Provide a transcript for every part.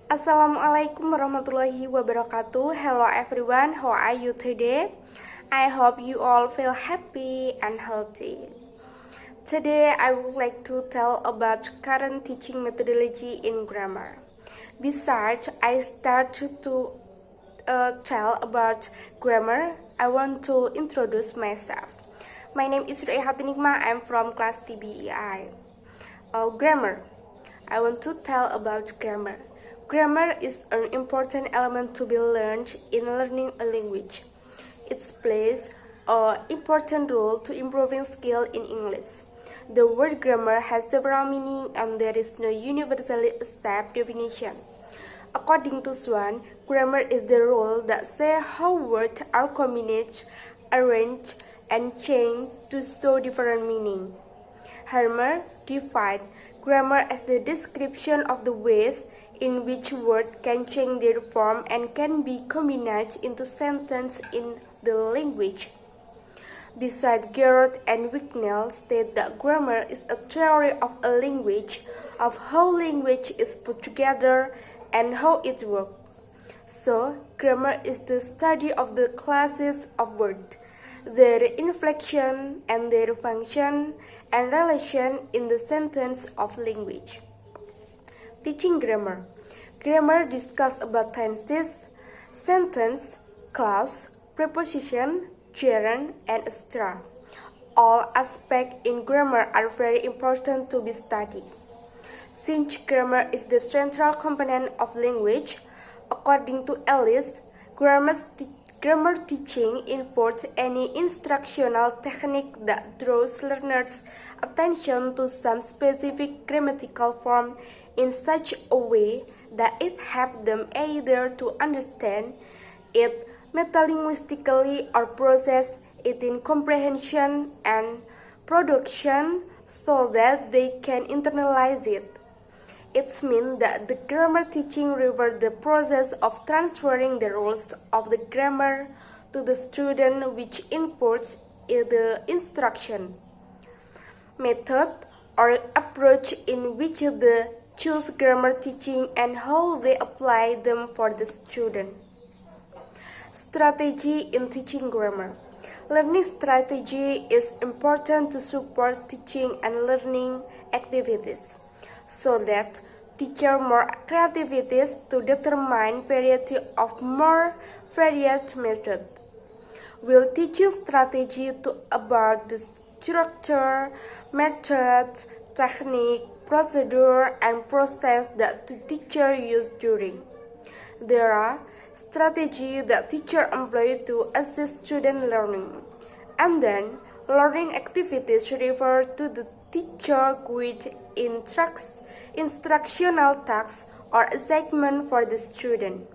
Assalamualaikum warahmatullahi wabarakatuh. Hello everyone, how are you today? I hope you all feel happy and healthy. Today I would like to tell about current teaching methodology in grammar. Besides, I start to tell about grammar, I want to introduce myself. My name is Ruihat Nikma, I'm from class TBEI. Grammar. I want to tell about grammar. Grammar is an important element to be learned in learning a language. It plays an important role to improving skill in English. The word grammar has several meanings and there is no universally accepted definition. According to Swan, grammar is the rule that says how words are combined, arranged, and changed to show different meaning. Harmer defined grammar as the description of the ways in which words can change their form and can be combined into sentences in the language. Besides, Gerard and Wicknell state that grammar is a theory of a language, of how language is put together and how it works. So, grammar is the study of the classes of words, their inflection and their function and relation in the sentence of language. Teaching grammar. Grammar discuss about tenses, sentence, clause, preposition, gerund, and etc. All aspects in grammar are very important to be studied. Since grammar is the central component of language, according to Ellis, grammar teaching involves any instructional technique that draws learners' attention to some specific grammatical form in such a way that it helps them either to understand it metalinguistically or process it in comprehension and production so that they can internalize it. It means that the grammar teaching refers the process of transferring the rules of the grammar to the student, which involves the instruction, method, or approach in which they choose grammar teaching and how they apply them for the student. Strategy in teaching grammar. Learning strategy is important to support teaching and learning activities, so that teacher more creativities to determine variety of more varied method. Will teaching strategy to about the structure, methods, technique, procedure, and process that the teacher used during. There are strategies that teacher employ to assist student learning, and then learning activities refer to the teacher with instructional tasks or assignment for the student.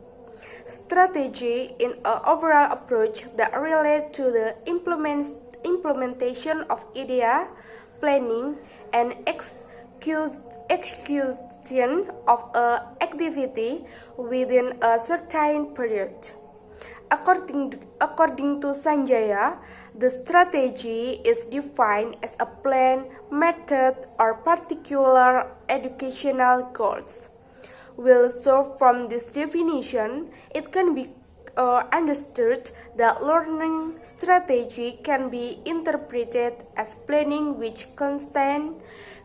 Strategy in an overall approach that relates to the implementation of idea, planning, and execution of an activity within a certain period. According to Sanjaya, the strategy is defined as a plan, method, or particular educational goals. So from this definition, it can be understood that learning strategy can be interpreted as planning which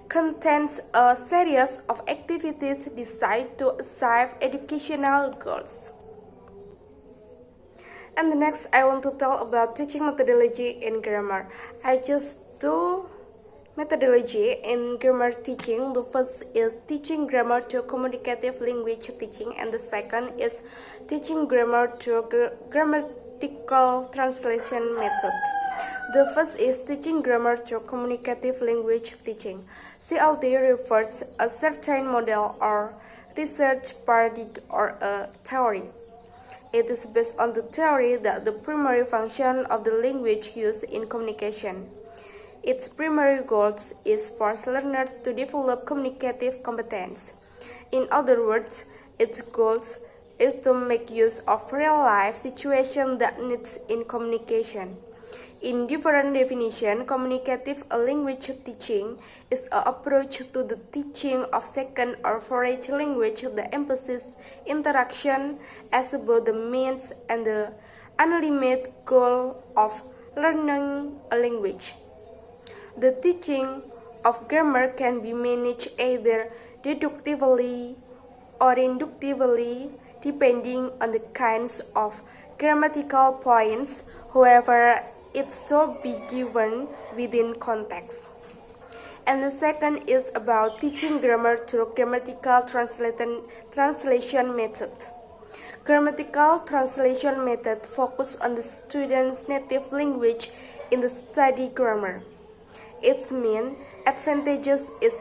contains a series of activities designed to achieve educational goals. And the next I want to tell about teaching methodology in grammar. I just do methodology in grammar teaching. The first is teaching grammar to communicative language teaching, and the second is teaching grammar to grammatical translation method. The first is teaching grammar to communicative language teaching. CLT refers a certain model or research paradigm or a theory. It is based on the theory that the primary function of the language used in communication. Its primary goal is for learners to develop communicative competence. In other words, its goal is to make use of real-life situations that needs in communication. In different definition, communicative language teaching is an approach to the teaching of second or foreign language that emphasizes interaction as both the means and the unlimited goal of learning a language. The teaching of grammar can be managed either deductively or inductively, depending on the kinds of grammatical points. However, it should be given within context. And the second is about teaching grammar through grammatical translation method. Grammatical translation method focus on the student's native language in the study grammar. Its main advantages is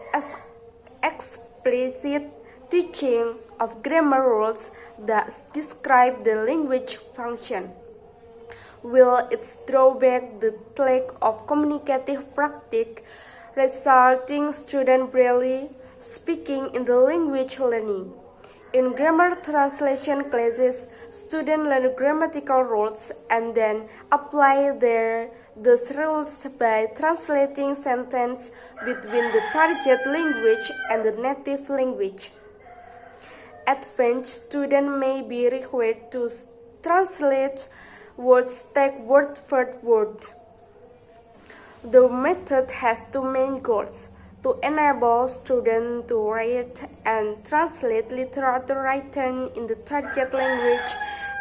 explicit teaching of grammar rules that describe the language function, while its drawback the lack of communicative practice, resulting student barely speaking in the language learning. In grammar translation classes, students learn grammatical rules and then apply those rules by translating sentences between the target language and the native language. Advanced students may be required to translate words take word for word. The method has two main goals: to enable students to read and translate literature written in the target language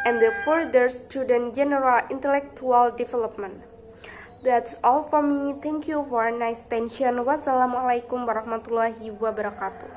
and to further student general intellectual development. That's all for me. Thank you for nice attention. Wassalamualaikum warahmatullahi wabarakatuh.